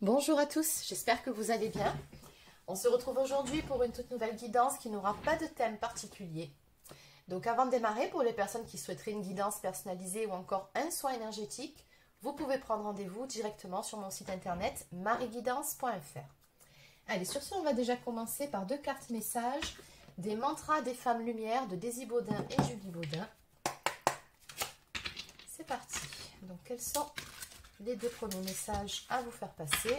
Bonjour à tous, j'espère que vous allez bien. On se retrouve aujourd'hui pour une toute nouvelle guidance qui n'aura pas de thème particulier. Donc avant de démarrer, pour les personnes qui souhaiteraient une guidance personnalisée ou encore un soin énergétique, vous pouvez prendre rendez-vous directement sur mon site internet mariguidance.fr. Allez, sur ce, on va déjà commencer par deux cartes messages des mantras des femmes lumière de Daisy Baudin et Julie Baudin. C'est parti. Donc quels sont les deux premiers messages à vous faire passer?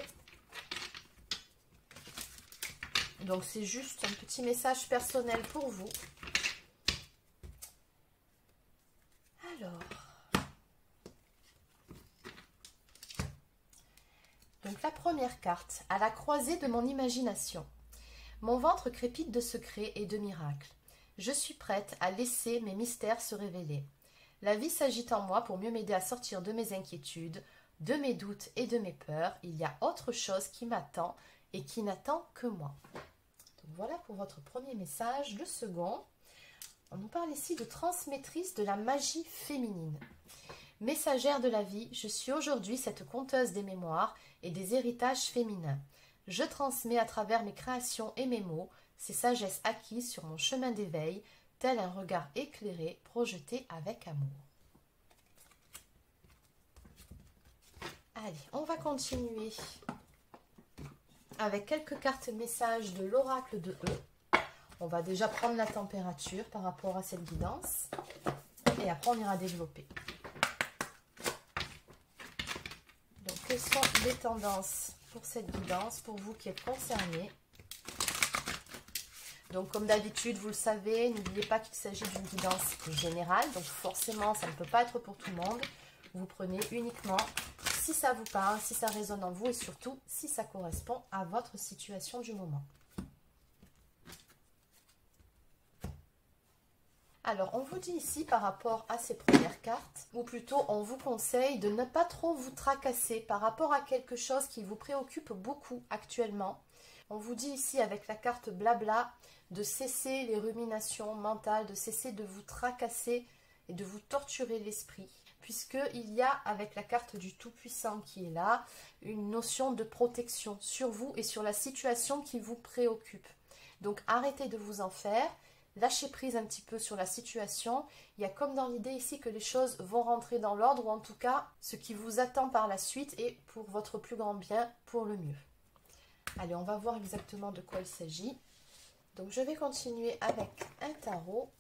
Donc c'est juste un petit message personnel pour vous. Alors, donc la première carte, à la croisée de mon imagination. Mon ventre crépite de secrets et de miracles. Je suis prête à laisser mes mystères se révéler. La vie s'agite en moi pour mieux m'aider à sortir de mes inquiétudes, de mes doutes et de mes peurs. Il y a autre chose qui m'attend et qui n'attend que moi. Donc voilà pour votre premier message. Le second, on nous parle ici de transmettrice de la magie féminine. Messagère de la vie, je suis aujourd'hui cette conteuse des mémoires et des héritages féminins. Je transmets à travers mes créations et mes mots ces sagesses acquises sur mon chemin d'éveil, tel un regard éclairé projeté avec amour. Allez, on va continuer avec quelques cartes messages de l'oracle de E. On va déjà prendre la température par rapport à cette guidance et après on ira développer. Donc, quelles sont les tendances pour cette guidance, pour vous qui êtes concernés? Donc, comme d'habitude, vous le savez, n'oubliez pas qu'il s'agit d'une guidance générale. Donc, forcément, ça ne peut pas être pour tout le monde. Vous prenez uniquement si ça vous parle, si ça résonne en vous et surtout si ça correspond à votre situation du moment. Alors, on vous dit ici par rapport à ces premières cartes, ou plutôt on vous conseille de ne pas trop vous tracasser par rapport à quelque chose qui vous préoccupe beaucoup actuellement. On vous dit ici avec la carte blabla de cesser les ruminations mentales, de cesser de vous tracasser et de vous torturer l'esprit. Puisqu'il y a avec la carte du Tout-Puissant qui est là, une notion de protection sur vous et sur la situation qui vous préoccupe. Donc arrêtez de vous en faire. Lâchez prise un petit peu sur la situation. Il y a comme dans l'idée ici que les choses vont rentrer dans l'ordre, ou en tout cas, ce qui vous attend par la suite est pour votre plus grand bien, pour le mieux. Allez, on va voir exactement de quoi il s'agit. Donc, je vais continuer avec un tarot.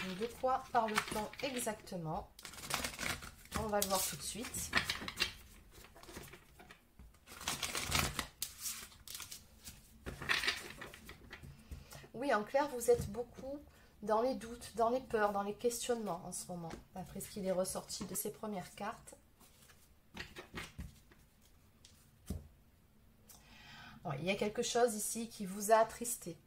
Donc, de quoi parle-t-on exactement? On va le voir tout de suite. Oui, en clair, vous êtes beaucoup dans les doutes, dans les peurs, dans les questionnements en ce moment, d'après ce qu'il est ressorti de ces premières cartes. Bon, il y a quelque chose ici qui vous a attristé.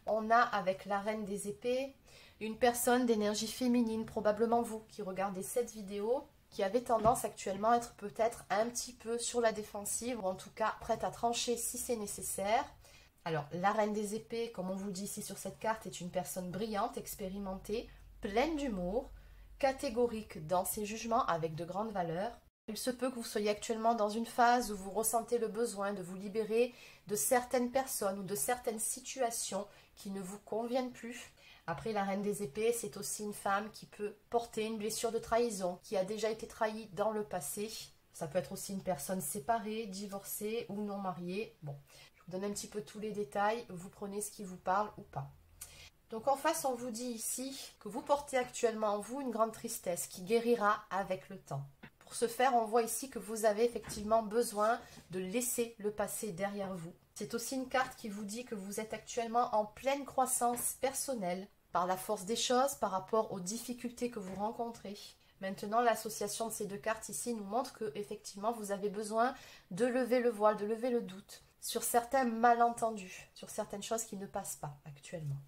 On a avec la reine des épées une personne d'énergie féminine, probablement vous qui regardez cette vidéo, qui avait tendance actuellement à être peut-être un petit peu sur la défensive, ou en tout cas prête à trancher si c'est nécessaire. Alors, la reine des épées, comme on vous dit ici sur cette carte, est une personne brillante, expérimentée, pleine d'humour, catégorique dans ses jugements avec de grandes valeurs. Il se peut que vous soyez actuellement dans une phase où vous ressentez le besoin de vous libérer de certaines personnes ou de certaines situations qui ne vous conviennent plus. Après, la reine des épées, c'est aussi une femme qui peut porter une blessure de trahison, qui a déjà été trahie dans le passé. Ça peut être aussi une personne séparée, divorcée ou non mariée. Bon, je vous donne un petit peu tous les détails, vous prenez ce qui vous parle ou pas. Donc en face, on vous dit ici que vous portez actuellement en vous une grande tristesse qui guérira avec le temps. Pour ce faire, on voit ici que vous avez effectivement besoin de laisser le passé derrière vous. C'est aussi une carte qui vous dit que vous êtes actuellement en pleine croissance personnelle par la force des choses, par rapport aux difficultés que vous rencontrez. Maintenant, l'association de ces deux cartes ici nous montre que effectivement vous avez besoin de lever le voile, de lever le doute sur certains malentendus, sur certaines choses qui ne passent pas actuellement.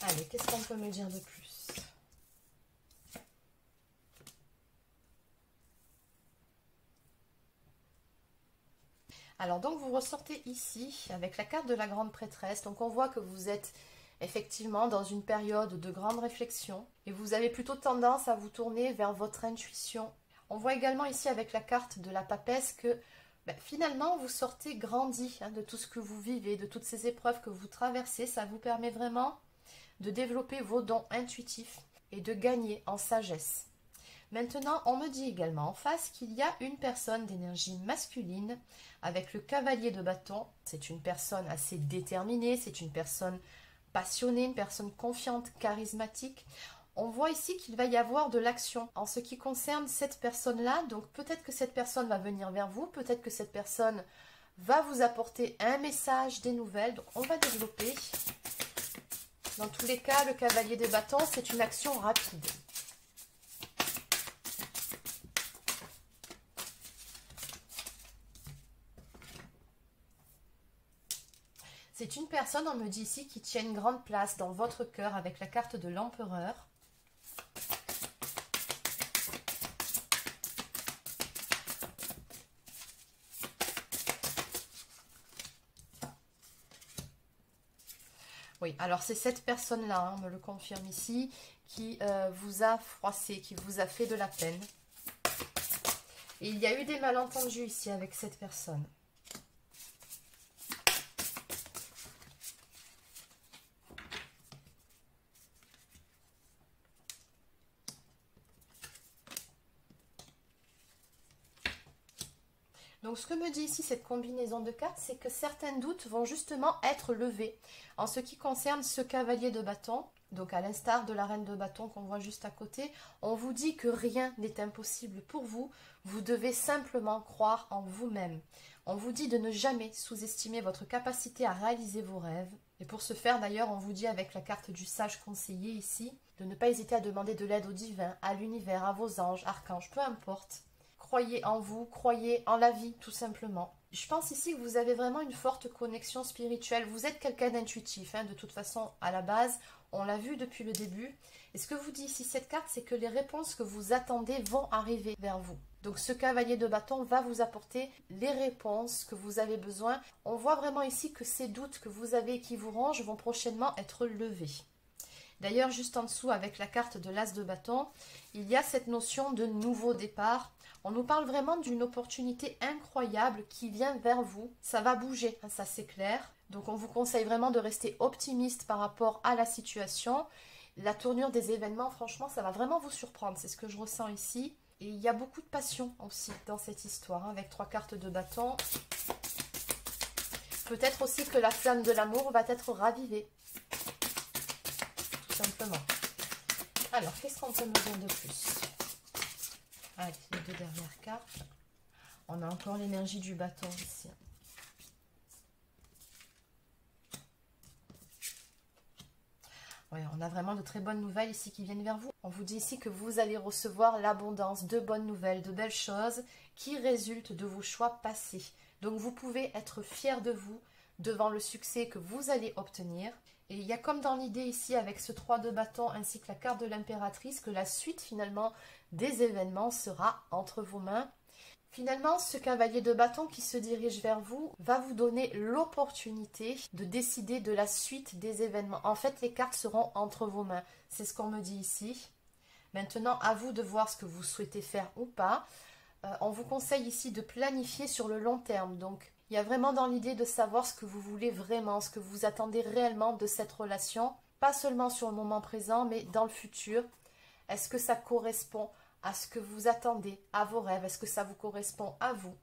Allez, qu'est-ce qu'on peut me dire de plus? Alors donc vous ressortez ici avec la carte de la grande prêtresse. Donc on voit que vous êtes effectivement dans une période de grande réflexion et vous avez plutôt tendance à vous tourner vers votre intuition. On voit également ici avec la carte de la papesse que finalement vous sortez grandi de tout ce que vous vivez, de toutes ces épreuves que vous traversez. Ça vous permet vraiment de développer vos dons intuitifs et de gagner en sagesse. Maintenant, on me dit également en face qu'il y a une personne d'énergie masculine avec le cavalier de bâton. C'est une personne assez déterminée, c'est une personne passionnée, une personne confiante, charismatique. On voit ici qu'il va y avoir de l'action en ce qui concerne cette personne-là. Donc peut-être que cette personne va venir vers vous, peut-être que cette personne va vous apporter un message, des nouvelles. Donc on va développer. Dans tous les cas, le cavalier des bâtons, c'est une action rapide. C'est une personne, on me dit ici, qui tient une grande place dans votre cœur avec la carte de l'empereur. Oui, alors c'est cette personne-là, on me le confirme ici, qui vous a froissé, qui vous a fait de la peine. Et il y a eu des malentendus ici avec cette personne. Donc ce que me dit ici cette combinaison de cartes, c'est que certains doutes vont justement être levés en ce qui concerne ce cavalier de bâton. Donc à l'instar de la reine de bâton qu'on voit juste à côté, on vous dit que rien n'est impossible pour vous. Vous devez simplement croire en vous-même. On vous dit de ne jamais sous-estimer votre capacité à réaliser vos rêves. Et pour ce faire d'ailleurs, on vous dit avec la carte du sage conseiller ici, de ne pas hésiter à demander de l'aide au divin, à l'univers, à vos anges, archanges, peu importe. Croyez en vous, croyez en la vie, tout simplement. Je pense ici que vous avez vraiment une forte connexion spirituelle. Vous êtes quelqu'un d'intuitif, de toute façon, à la base. On l'a vu depuis le début. Et ce que vous dit ici cette carte, c'est que les réponses que vous attendez vont arriver vers vous. Donc ce cavalier de bâton va vous apporter les réponses que vous avez besoin. On voit vraiment ici que ces doutes que vous avez et qui vous rongent vont prochainement être levés. D'ailleurs, juste en dessous, avec la carte de l'as de bâton, il y a cette notion de nouveau départ. On nous parle vraiment d'une opportunité incroyable qui vient vers vous. Ça va bouger, ça c'est clair. Donc on vous conseille vraiment de rester optimiste par rapport à la situation. La tournure des événements, franchement, ça va vraiment vous surprendre. C'est ce que je ressens ici. Et il y a beaucoup de passion aussi dans cette histoire, avec 3 cartes de bâton. Peut-être aussi que la flamme de l'amour va être ravivée. Tout simplement. Alors, qu'est-ce qu'on peut me dire de plus? Allez, les 2 dernières cartes. On a encore l'énergie du bâton ici. Oui, on a vraiment de très bonnes nouvelles ici qui viennent vers vous. On vous dit ici que vous allez recevoir l'abondance de bonnes nouvelles, de belles choses qui résultent de vos choix passés. Donc vous pouvez être fiers de vous devant le succès que vous allez obtenir. Et il y a comme dans l'idée ici avec ce 3 de bâton ainsi que la carte de l'impératrice que la suite finalement des événements sera entre vos mains. Finalement, ce cavalier de bâton qui se dirige vers vous va vous donner l'opportunité de décider de la suite des événements. En fait, les cartes seront entre vos mains. C'est ce qu'on me dit ici. Maintenant, à vous de voir ce que vous souhaitez faire ou pas. On vous conseille ici de planifier sur le long terme. Donc, il y a vraiment dans l'idée de savoir ce que vous voulez vraiment, ce que vous attendez réellement de cette relation. Pas seulement sur le moment présent, mais dans le futur. Est-ce que ça correspond à ce que vous attendez, à vos rêves? Est-ce que ça vous correspond à vous?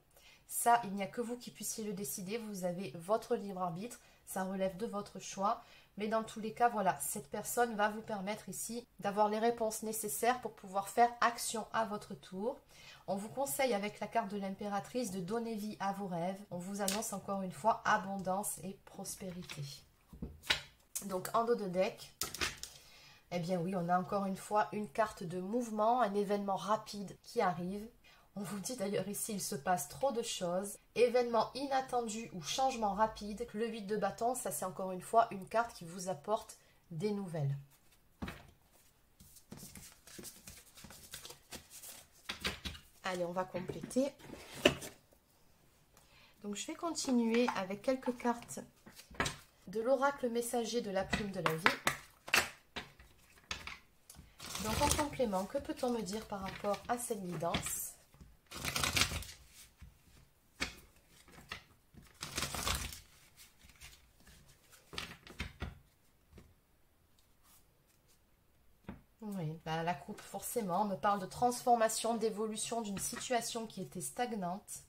Ça, il n'y a que vous qui puissiez le décider. Vous avez votre libre arbitre. Ça relève de votre choix. Mais dans tous les cas, voilà, cette personne va vous permettre ici d'avoir les réponses nécessaires pour pouvoir faire action à votre tour. On vous conseille avec la carte de l'impératrice de donner vie à vos rêves. On vous annonce encore une fois abondance et prospérité. Donc en dos de deck, eh bien oui, on a encore une fois une carte de mouvement, un événement rapide qui arrive. On vous dit d'ailleurs ici, il se passe trop de choses. Événement inattendu ou changement rapide. Le 8 de bâton, ça c'est encore une fois une carte qui vous apporte des nouvelles. Allez, on va compléter. Donc je vais continuer avec quelques cartes de l'oracle messager de la plume de la vie. Donc en complément, que peut-on me dire par rapport à cette guidance? Oui, bah, la coupe forcément me parle de transformation, d'évolution d'une situation qui était stagnante.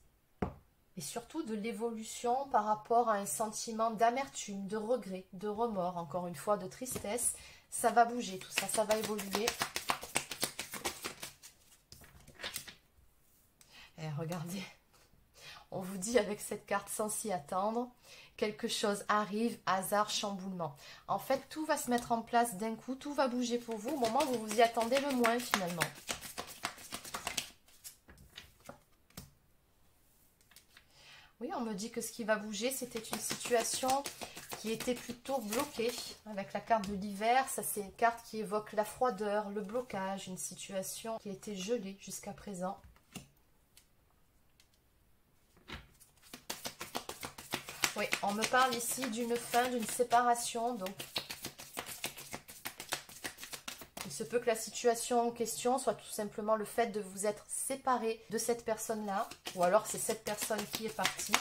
Et surtout de l'évolution par rapport à un sentiment d'amertume, de regret, de remords, encore une fois, de tristesse. Ça va bouger, tout ça, ça va évoluer. Et regardez, on vous dit avec cette carte sans s'y attendre, quelque chose arrive, hasard, chamboulement. En fait, tout va se mettre en place d'un coup, tout va bouger pour vous au moment où vous vous y attendez le moins finalement. Oui, on me dit que ce qui va bouger, c'était une situation qui était plutôt bloquée. Avec la carte de l'hiver, ça c'est une carte qui évoque la froideur, le blocage, une situation qui était gelée jusqu'à présent. Oui, on me parle ici d'une fin, d'une séparation. Donc, il se peut que la situation en question soit tout simplement le fait de vous être séparé de cette personne-là. Ou alors c'est cette personne qui est partie.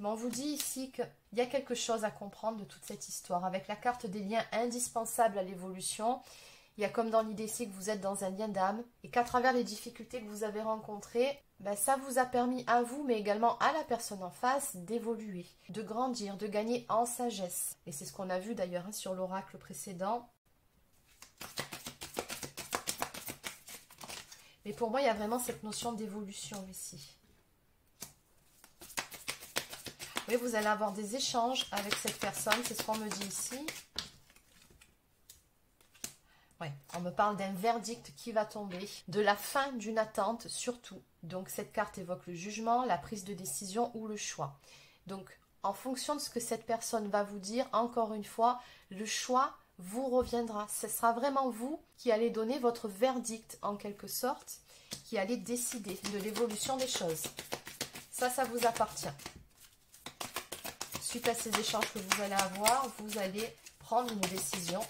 Mais on vous dit ici qu'il y a quelque chose à comprendre de toute cette histoire. Avec la carte des liens indispensables à l'évolution, il y a comme dans l'idée ici que vous êtes dans un lien d'âme. Et qu'à travers les difficultés que vous avez rencontrées, ben ça vous a permis à vous, mais également à la personne en face, d'évoluer, de grandir, de gagner en sagesse. Et c'est ce qu'on a vu d'ailleurs hein, sur l'oracle précédent. Mais pour moi, il y a vraiment cette notion d'évolution ici. Oui, vous allez avoir des échanges avec cette personne, c'est ce qu'on me dit ici. Ouais, on me parle d'un verdict qui va tomber, de la fin d'une attente surtout. Donc cette carte évoque le jugement, la prise de décision ou le choix. Donc en fonction de ce que cette personne va vous dire, encore une fois, le choix vous reviendra. Ce sera vraiment vous qui allez donner votre verdict en quelque sorte, qui allez décider de l'évolution des choses. Ça vous appartient. Suite à ces échanges que vous allez avoir, vous allez prendre une décision.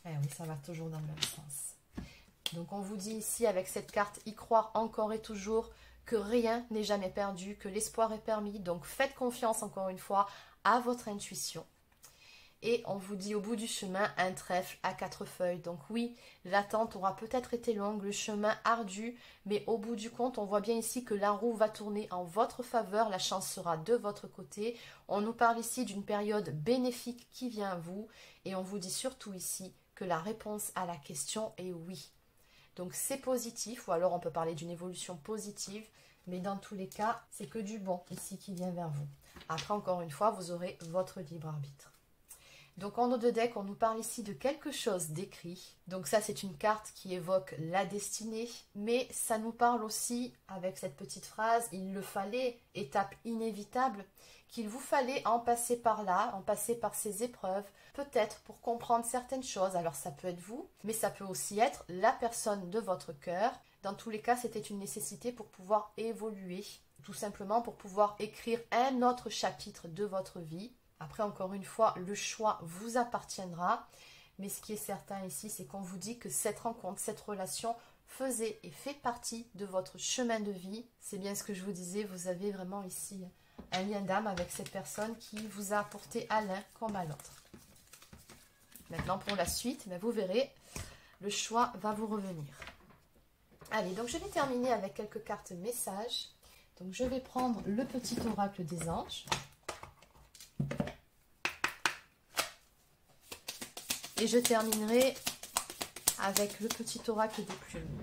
Eh oui, ça va toujours dans le même sens. Donc on vous dit ici avec cette carte, y croire encore et toujours, que rien n'est jamais perdu, que l'espoir est permis. Donc faites confiance encore une fois à votre intuition. Et on vous dit au bout du chemin, un trèfle à 4 feuilles. Donc oui, l'attente aura peut-être été longue, le chemin ardu, mais au bout du compte, on voit bien ici que la roue va tourner en votre faveur, la chance sera de votre côté. On nous parle ici d'une période bénéfique qui vient à vous, et on vous dit surtout ici que la réponse à la question est oui. Donc c'est positif, ou alors on peut parler d'une évolution positive, mais dans tous les cas, c'est que du bon ici qui vient vers vous. Après, encore une fois, vous aurez votre libre arbitre. Donc en haut de deck, on nous parle ici de quelque chose d'écrit. Donc ça, c'est une carte qui évoque la destinée. Mais ça nous parle aussi, avec cette petite phrase, il le fallait, étape inévitable, qu'il vous fallait en passer par là, en passer par ces épreuves, peut-être pour comprendre certaines choses. Alors ça peut être vous, mais ça peut aussi être la personne de votre cœur. Dans tous les cas, c'était une nécessité pour pouvoir évoluer, tout simplement pour pouvoir écrire un autre chapitre de votre vie. Après, encore une fois, le choix vous appartiendra. Mais ce qui est certain ici, c'est qu'on vous dit que cette rencontre, cette relation faisait et fait partie de votre chemin de vie. C'est bien ce que je vous disais, vous avez vraiment ici un lien d'âme avec cette personne qui vous a apporté à l'un comme à l'autre. Maintenant, pour la suite, vous verrez, le choix va vous revenir. Allez, donc je vais terminer avec quelques cartes messages. Donc je vais prendre le petit oracle des anges. Et je terminerai avec le petit oracle des plumes.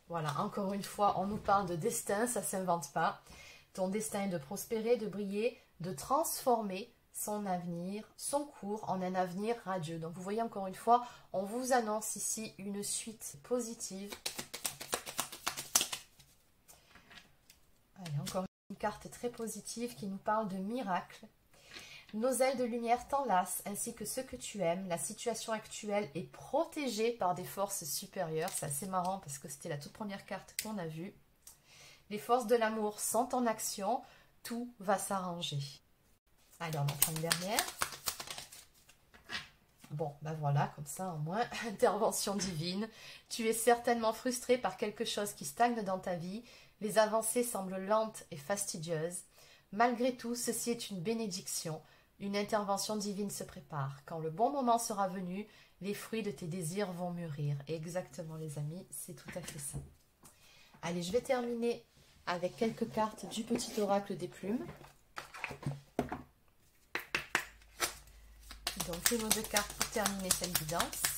Voilà, encore une fois, on nous parle de destin, ça ne s'invente pas. Ton destin est de prospérer, de briller, de transformer son avenir, son cours en un avenir radieux. Donc vous voyez encore une fois, on vous annonce ici une suite positive. Allez, encore une carte très positive qui nous parle de miracle. Nos ailes de lumière t'enlacent ainsi que ceux que tu aimes. La situation actuelle est protégée par des forces supérieures. C'est assez marrant parce que c'était la toute première carte qu'on a vue. Les forces de l'amour sont en action. Tout va s'arranger. Allez, on en prend une dernière. Bon, ben voilà, comme ça au moins, intervention divine. Tu es certainement frustré par quelque chose qui stagne dans ta vie. Les avancées semblent lentes et fastidieuses. Malgré tout, ceci est une bénédiction. Une intervention divine se prépare. Quand le bon moment sera venu, les fruits de tes désirs vont mûrir. Et exactement les amis, c'est tout à fait ça. Allez, je vais terminer avec quelques cartes du petit oracle des plumes. Donc une ou deux cartes pour terminer cette guidance.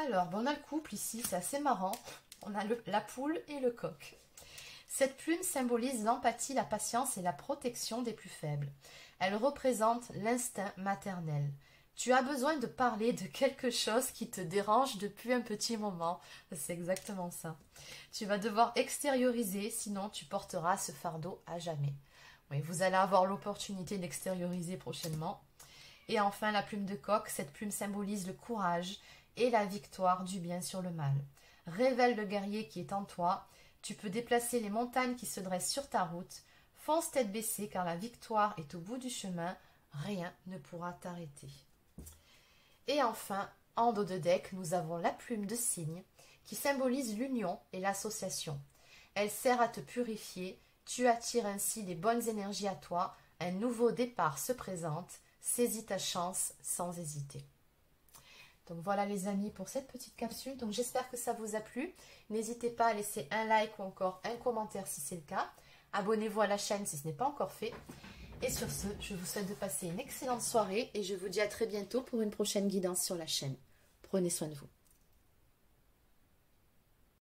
Alors, bon, on a le couple ici, c'est assez marrant. On a la poule et le coq. Cette plume symbolise l'empathie, la patience et la protection des plus faibles. Elle représente l'instinct maternel. Tu as besoin de parler de quelque chose qui te dérange depuis un petit moment. C'est exactement ça. Tu vas devoir extérioriser, sinon tu porteras ce fardeau à jamais. Oui, vous allez avoir l'opportunité d'extérioriser prochainement. Et enfin, la plume de coq. Cette plume symbolise le courage et la victoire du bien sur le mal. Révèle le guerrier qui est en toi. Tu peux déplacer les montagnes qui se dressent sur ta route. Fonce tête baissée car la victoire est au bout du chemin. Rien ne pourra t'arrêter. Et enfin, en dos de deck, nous avons la plume de cygne qui symbolise l'union et l'association. Elle sert à te purifier. Tu attires ainsi les bonnes énergies à toi. Un nouveau départ se présente. Saisis ta chance sans hésiter. Donc voilà les amis pour cette petite capsule. Donc j'espère que ça vous a plu. N'hésitez pas à laisser un like ou encore un commentaire si c'est le cas. Abonnez-vous à la chaîne si ce n'est pas encore fait. Et sur ce, je vous souhaite de passer une excellente soirée et je vous dis à très bientôt pour une prochaine guidance sur la chaîne. Prenez soin de vous.